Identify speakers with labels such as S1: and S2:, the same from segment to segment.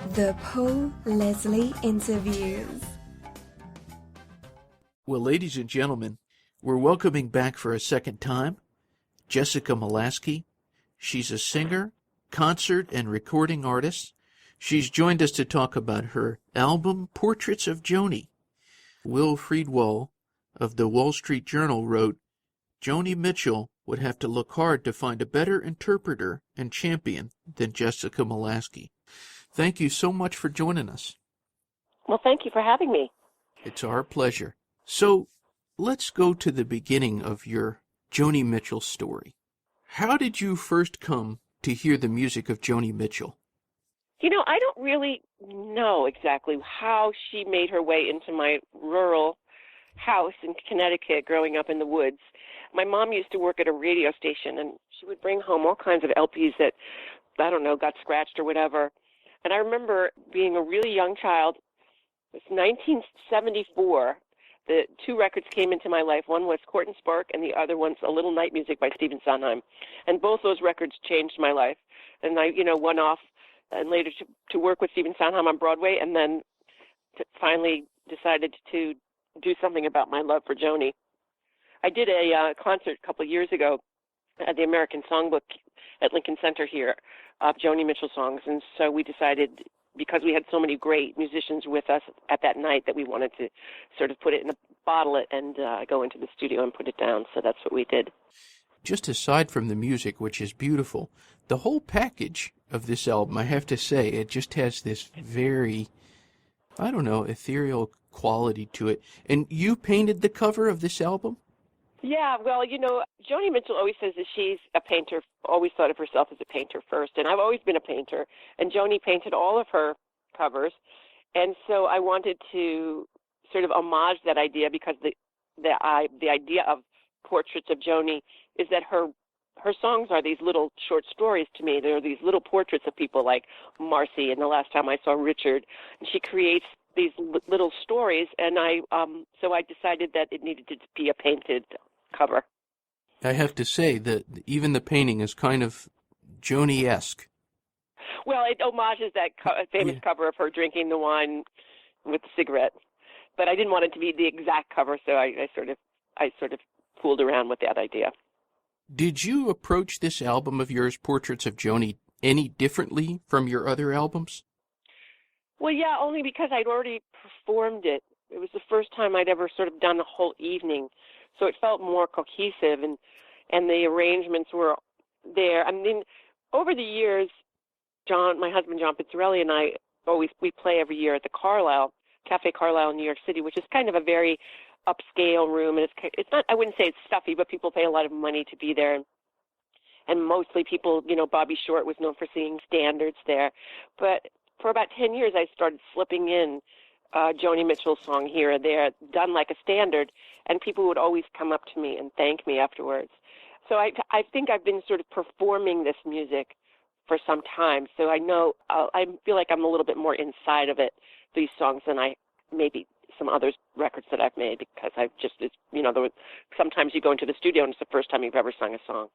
S1: The Paul Leslie Interviews.
S2: Well, ladies and gentlemen, we're welcoming back for a second time Jessica Molaskey. She's a singer, concert, and recording artist. She's joined us to talk about her album, Portraits of Joni. Will Friedwald of the Wall Street Journal wrote, Joni Mitchell would have to look hard to find a better interpreter and champion than Jessica Molaskey. Thank you so much for joining us.
S3: Well, thank you for having me.
S2: It's our pleasure. So let's go to the beginning of your Joni Mitchell story. How did you first come to hear the music of Joni Mitchell?
S3: You know, I don't really know exactly how she made her way into my rural house in Connecticut growing up in the woods. My mom used to work at a radio station, and she would bring home all kinds of LPs that, I don't know, got scratched or whatever. And I remember being a really young child. It was 1974. The two records came into my life. One was Court and Spark, and the other one's A Little Night Music by Stephen Sondheim. And both those records changed my life. And I, went off and later to work with Stephen Sondheim on Broadway, and then finally decided to do something about my love for Joni. I did a concert a couple of years ago at the American Songbook at Lincoln Center here of Joni Mitchell songs, and so we decided, because we had so many great musicians with us at that night, that we wanted to sort of put it in a bottle it and go into the studio and put it down. So that's what we did.
S2: Just aside from the music, which is beautiful, the whole package of this album, I have to say, it just has this very, ethereal quality to it. And you painted the cover of this album?
S3: Yeah, well, Joni Mitchell always says that she's a painter, always thought of herself as a painter first, and I've always been a painter, and Joni painted all of her covers, and so I wanted to sort of homage that idea, because the idea of Portraits of Joni is that her songs are these little short stories to me. They're these little portraits of people like Marcy, and the last time I saw Richard, and she creates these little stories, and so I decided that it needed to be a painted cover.
S2: I have to say that even the painting is kind of Joni-esque.
S3: Well, it homages that famous cover of her drinking the wine with the cigarette, but I didn't want it to be the exact cover, so I sort of fooled around with that idea.
S2: Did you approach this album of yours, Portraits of Joni, any differently from your other albums?
S3: Well, yeah, only because I'd already performed it. It was the first time I'd ever sort of done a whole evening, so it felt more cohesive, and the arrangements were there. I mean, over the years, my husband John Pizzarelli, and I we play every year at the Cafe Carlisle in New York City, which is kind of a very upscale room, and it's not, I wouldn't say it's stuffy, but people pay a lot of money to be there, and mostly people, Bobby Short was known for singing standards there, but for about 10 years I started slipping in Joni Mitchell song here and there, done like a standard, and people would always come up to me and thank me afterwards. So I think I've been sort of performing this music for some time, so I feel like I'm a little bit more inside of it, these songs, than maybe some other records that I've made, because sometimes you go into the studio and it's the first time you've ever sung a song.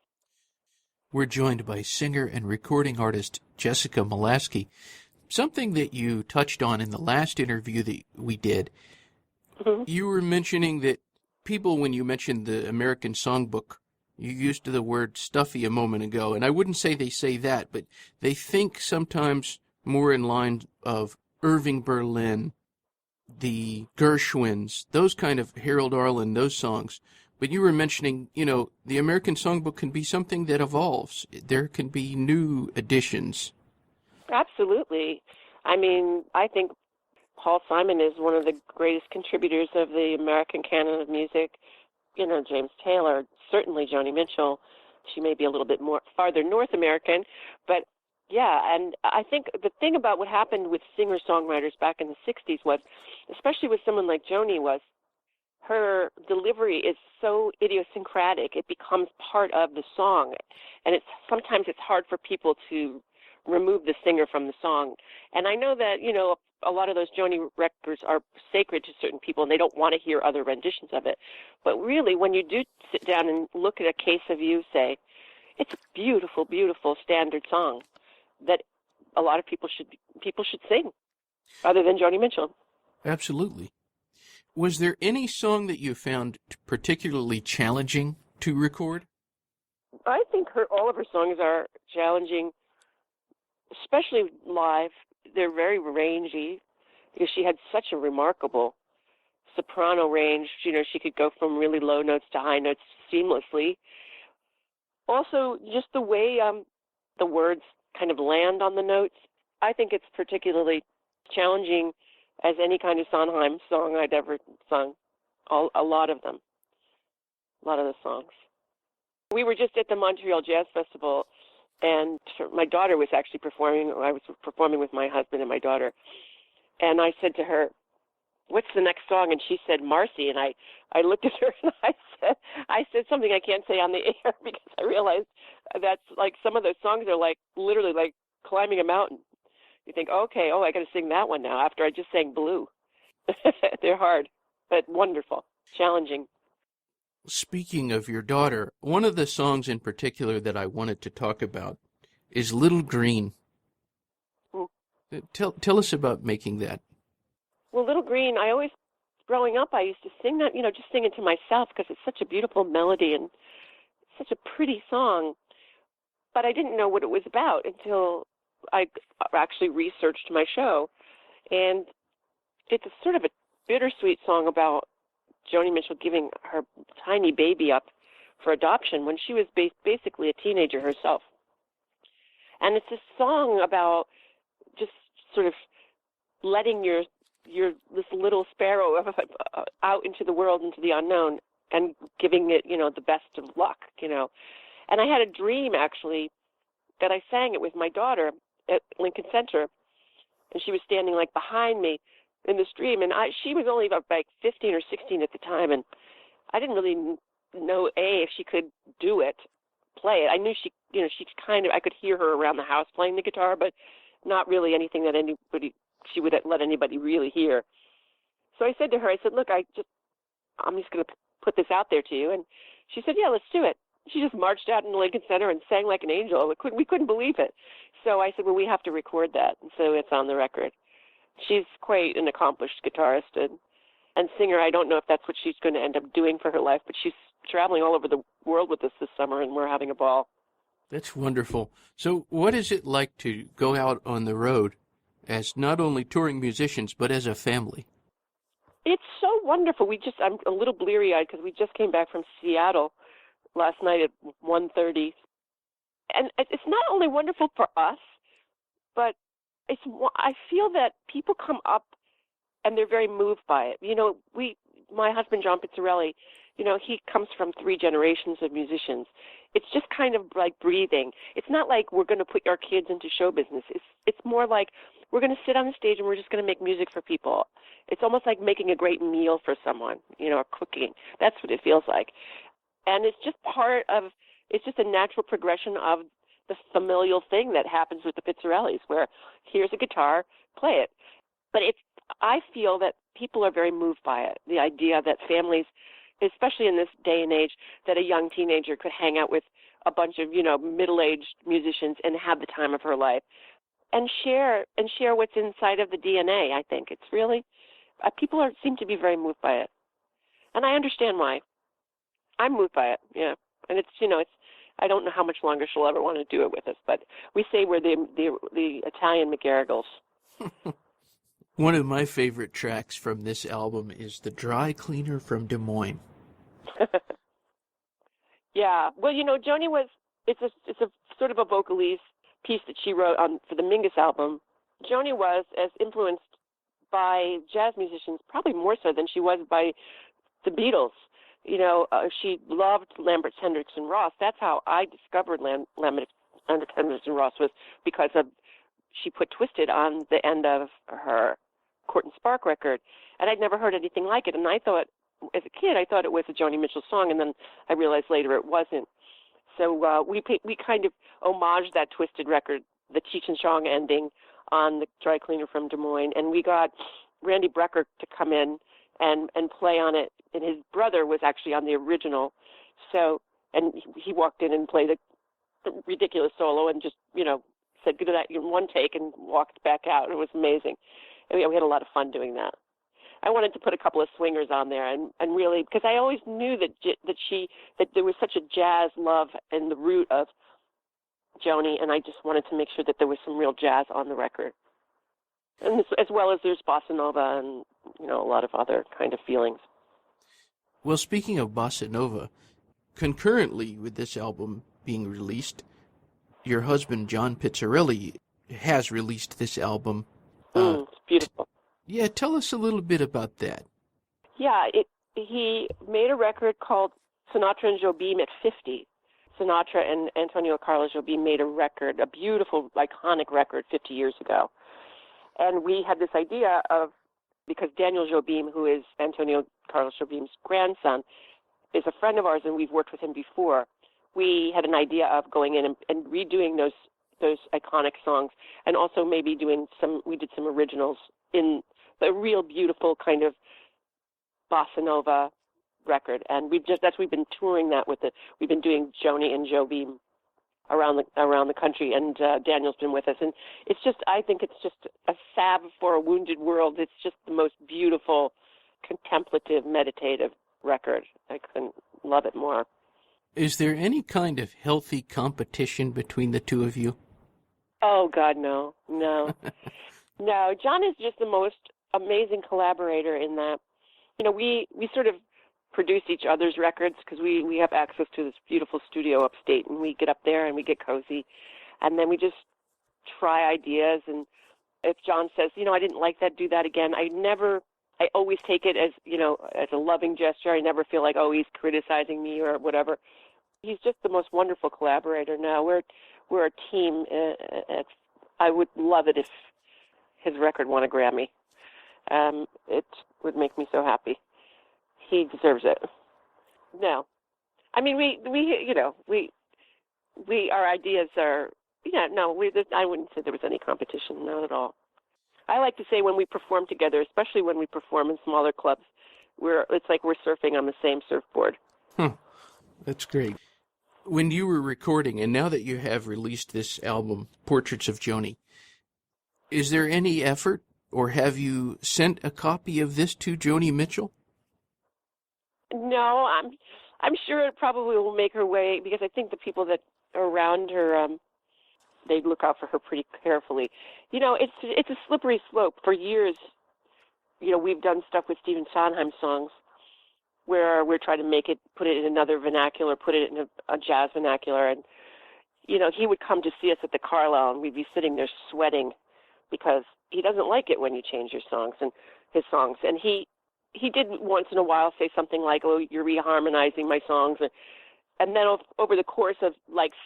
S2: We're joined by singer and recording artist Jessica Molaskey. Something that you touched on in the last interview that we did, You were mentioning that people, when you mentioned the American Songbook, you used the word stuffy a moment ago, and I wouldn't say they say that, but they think sometimes more in line of Irving Berlin, the Gershwins, those kind of Harold Arlen, those songs. But you were mentioning, the American Songbook can be something that evolves. There can be new additions.
S3: Absolutely. I mean, I think Paul Simon is one of the greatest contributors of the American canon of music. James Taylor, certainly Joni Mitchell. She may be a little bit more farther North American, but yeah, and I think the thing about what happened with singer-songwriters back in the 60s was, especially with someone like Joni, was her delivery is so idiosyncratic, it becomes part of the song, and sometimes it's hard for people to remove the singer from the song. And I know that, a lot of those Joni records are sacred to certain people, and they don't want to hear other renditions of it. But really, when you do sit down and look at A Case of You, say, it's a beautiful, beautiful standard song that a lot of people should sing, other than Joni Mitchell.
S2: Absolutely. Was there any song that you found particularly challenging to record?
S3: I think all of her songs are challenging, especially live. They're very rangy because she had such a remarkable soprano range. You know, she could go from really low notes to high notes seamlessly. Also, just the way the words kind of land on the notes, I think it's particularly challenging as any kind of Sondheim song I'd ever sung. A lot of them, a lot of the songs. We were just at the Montreal Jazz Festival, and my daughter was actually performing. I was performing with my husband and my daughter, and I said to her, "What's the next song?" And she said, "Marcy." And I looked at her and I said something I can't say on the air because I realized that's like some of those songs are like literally like climbing a mountain. You think, okay, I got to sing that one now after I just sang Blue. They're hard, but wonderful, challenging.
S2: Speaking of your daughter, one of the songs in particular that I wanted to talk about is Little Green.
S3: Mm.
S2: Tell us about making that.
S3: Well, Little Green, growing up, I used to sing that, just sing it to myself because it's such a beautiful melody and such a pretty song. But I didn't know what it was about until I actually researched my show. And it's a sort of a bittersweet song about Joni Mitchell giving her tiny baby up for adoption when she was basically a teenager herself. And it's a song about just sort of letting this little sparrow out into the world, into the unknown, and giving it, the best of luck, And I had a dream, actually, that I sang it with my daughter at Lincoln Center, and she was standing, like, behind me in this dream, and she was only about, like, 15 or 16 at the time, and I didn't really know, if she could play it. I knew she I could hear her around the house playing the guitar, but not really anything that she would let anybody really hear. So I said to her, look, I'm just going to put this out there to you. And she said, yeah, let's do it. She just marched out into Lincoln Center and sang like an angel. We couldn't believe it. So I said, well, we have to record that. And so it's on the record. She's quite an accomplished guitarist and singer. I don't know if that's what she's going to end up doing for her life, but she's traveling all over the world with us this summer, and we're having a ball.
S2: That's wonderful. So what is it like to go out on the road as not only touring musicians, but as a family?
S3: It's so wonderful. I'm a little bleary-eyed because we just came back from Seattle last night at 1:30. And it's not only wonderful for us, but I feel that people come up and they're very moved by it. My husband, John Pizzarelli, he comes from 3 generations of musicians. It's just kind of like breathing. It's not like we're going to put our kids into show business. It's more like we're going to sit on the stage and we're just going to make music for people. It's almost like making a great meal for someone, or cooking. That's what it feels like. And it's just it's just a natural progression of the familial thing that happens with the Pizzarellis, where here's a guitar, play it. But I feel that people are very moved by it, the idea that families, especially in this day and age, that a young teenager could hang out with a bunch of, middle-aged musicians and have the time of her life and share what's inside of the DNA, I think. It's really, people seem to be very moved by it. And I understand why. I'm moved by it, yeah. And it's, I don't know how much longer she'll ever want to do it with us, but we say we're the Italian McGarrigles.
S2: One of my favorite tracks from this album is The Dry Cleaner from Des Moines.
S3: Yeah. Well, Joni it's a sort of a vocalese piece that she wrote for the Mingus album. Joni was as influenced by jazz musicians, probably more so than she was by the Beatles. She loved Lambert, Hendricks, and Ross. That's how I discovered Lambert, Hendricks, and Ross, was because she put Twisted on the end of her Court and Spark record, and I'd never heard anything like it. And I thought, as a kid, I thought it was a Joni Mitchell song, and then I realized later it wasn't. So we kind of homaged that Twisted record, the Cheech and Chong ending, on the Dry Cleaner from Des Moines, and we got Randy Brecker to come in and play on it, and his brother was actually on the original. So, and he walked in and played a ridiculous solo and just, said good night in one take and walked back out. It was amazing. And we had a lot of fun doing that. I wanted to put a couple of swingers on there, and really, because I always knew that there was such a jazz love in the root of Joni, and I just wanted to make sure that there was some real jazz on the record. And this, as well as there's bossa nova and, a lot of other kind of feelings.
S2: Well, speaking of bossa nova, concurrently with this album being released, your husband, John Pizzarelli, has released this album.
S3: It's beautiful.
S2: Yeah, tell us a little bit about that.
S3: Yeah, he made a record called Sinatra and Jobim at 50. Sinatra and Antonio Carlos Jobim made a record, a beautiful, iconic record 50 years ago. And we had this idea of, because Daniel Jobim, who is Antonio Carlos Jobim's grandson, is a friend of ours and we've worked with him before, we had an idea of going in and redoing those iconic songs, and also maybe we did some originals in a real beautiful kind of bossa nova record. And we've been touring that we've been doing Joni and Jobim around the country, and Daniel's been with us, and I think it's just a salve for a wounded world. It's just the most beautiful, contemplative, meditative record. I couldn't love it more.
S2: Is there any kind of healthy competition between the two of you?
S3: Oh, God, no. No. John is just the most amazing collaborator in that, we sort of produce each other's records because we have access to this beautiful studio upstate, and we get up there and we get cozy, and then we just try ideas. And if John says, I didn't like that, do that again, I always take it as, as a loving gesture. I never feel like, he's criticizing me or whatever. He's just the most wonderful collaborator now. We're a team. I would love it if his record won a Grammy. It would make me so happy. He deserves it. No, I mean our ideas are I wouldn't say there was any competition, not at all. I like to say when we perform together, especially when we perform in smaller clubs, it's like we're surfing on the same surfboard.
S2: That's great. When you were recording, and now that you have released this album, Portraits of Joni, is there any effort, or have you sent a copy of this to Joni Mitchell?
S3: No, I'm sure it probably will make her way, because I think the people that are around her, they look out for her pretty carefully. It's a slippery slope. For years, we've done stuff with Stephen Sondheim songs where we're trying to put it in another vernacular, put it in a jazz vernacular. And, he would come to see us at the Carlisle, and we'd be sitting there sweating because he doesn't like it when you change his songs. And he did once in a while say something like, "Oh, you're reharmonizing my songs." And then over the course of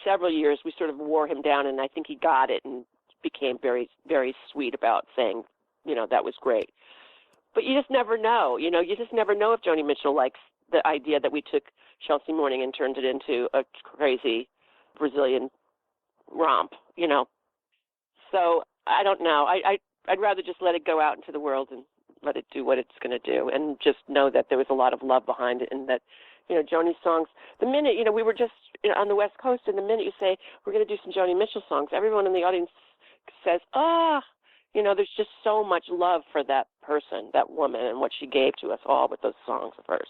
S3: several years, we sort of wore him down, and I think he got it and became very, very sweet about saying, that was great. But you just never know. You just never know if Joni Mitchell likes the idea that we took Chelsea Morning and turned it into a crazy Brazilian romp, So I don't know. I'd rather just let it go out into the world and let it do what it's going to do, and just know that there was a lot of love behind it, and that, Joni's songs, the minute, we were just on the West Coast, and the minute you say, we're going to do some Joni Mitchell songs, everyone in the audience says, there's just so much love for that person, that woman, and what she gave to us all with those songs of hers.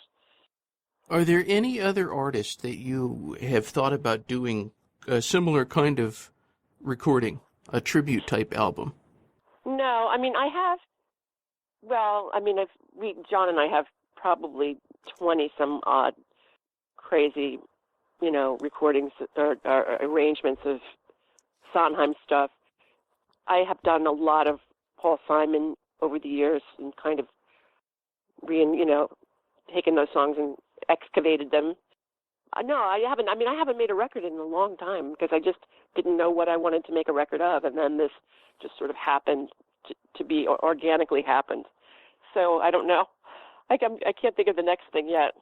S2: Are there any other artists that you have thought about doing a similar kind of recording, a tribute-type album?
S3: No, I have. Well, John and I have probably 20-some odd crazy, recordings or arrangements of Sondheim stuff. I have done a lot of Paul Simon over the years and kind of taken those songs and excavated them. No, I haven't. I haven't made a record in a long time because I just didn't know what I wanted to make a record of, and then this just sort of happened to be organically happened. So I don't know. I can't think of the next thing yet.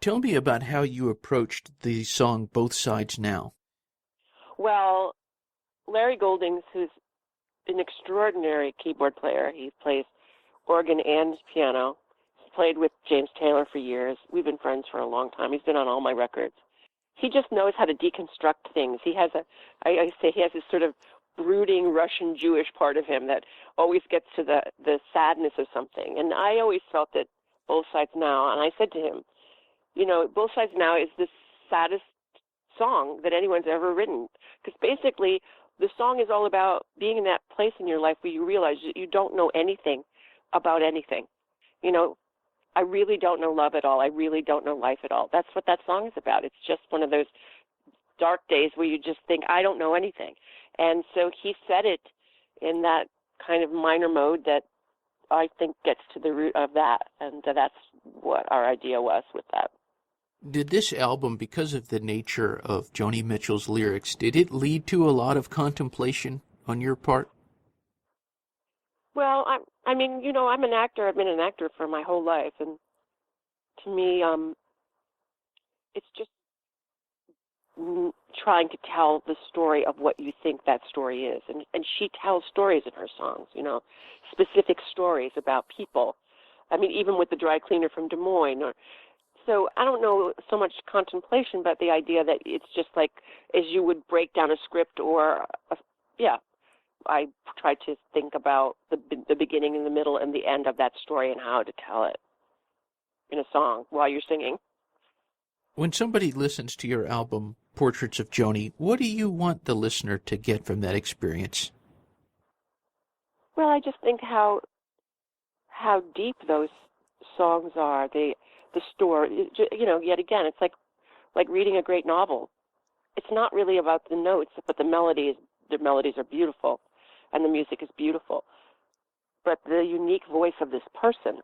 S2: Tell me about how you approached the song Both Sides Now.
S3: Well, Larry Goldings, who's an extraordinary keyboard player, he plays organ and piano. He's played with James Taylor for years. We've been friends for a long time. He's been on all my records. he just knows how to deconstruct things. He has I say he has this sort of brooding Russian Jewish part of him that always gets to the sadness of something. And I always felt that Both Sides Now, and I said to him, Both Sides Now is the saddest song that anyone's ever written. Because basically, the song is all about being in that place in your life where you realize that you don't know anything about anything. I really don't know love at all. I really don't know life at all. That's what that song is about. It's just one of those dark days where you just think, I don't know anything. And so he said it in that kind of minor mode that I think gets to the root of that. And that's what our idea was with that.
S2: Did this album, because of the nature of Joni Mitchell's lyrics, did it lead to a lot of contemplation on your part?
S3: Well, I'm an actor. I've been an actor for my whole life. And to me, it's just trying to tell the story of what you think that story is. And she tells stories in her songs, specific stories about people. I mean, even with the dry cleaner from Des Moines. So I don't know so much contemplation, but the idea that it's just like as you would break down a script I try to think about the beginning and the middle and the end of that story and how to tell it in a song while you're singing.
S2: When somebody listens to your album, Portraits of Joni, what do you want the listener to get from that experience?
S3: Well, I just think how deep those songs are. The story, yet again, it's like reading a great novel. It's not really about the notes, but the melodies are beautiful, and the music is beautiful. But the unique voice of this person,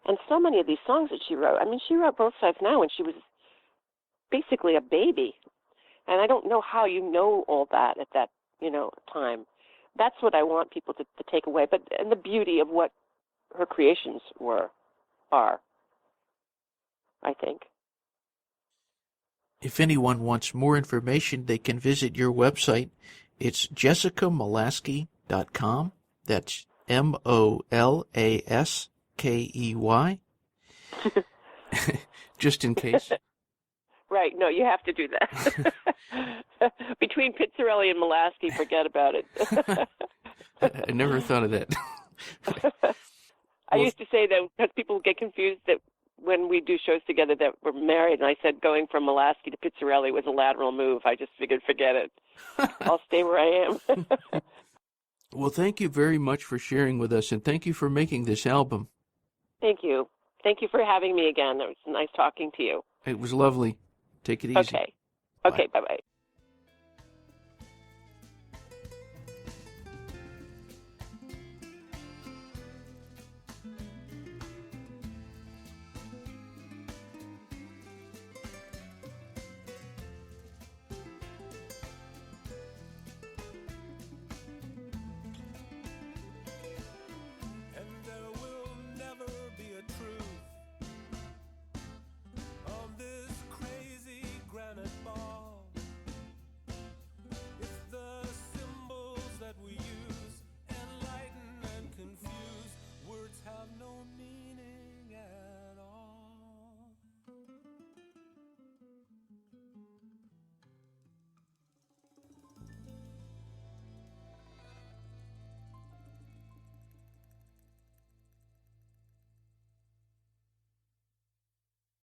S3: and so many of these songs that she wrote. I mean, she wrote Both Sides Now when she was basically a baby, and I don't know how you know all that at that time. That's what I want people to take away. And the beauty of what her creations are, I think.
S2: If anyone wants more information, they can visit your website. It's jessicamolaskey.com. That's Molaskey. Just in case.
S3: Right. No, you have to do that. Between Pizzarelli and Molaskey, forget about it.
S2: I never thought of that.
S3: I used to say that because people get confused that when we do shows together that we're married, and I said going from Molaskey to Pizzarelli was a lateral move. I just figured, forget it. I'll stay where I am.
S2: Well, thank you very much for sharing with us, and thank you for making this album.
S3: Thank you. Thank you for having me again. It was nice talking to you.
S2: It was lovely. Take it easy.
S3: Okay. Okay, bye-bye.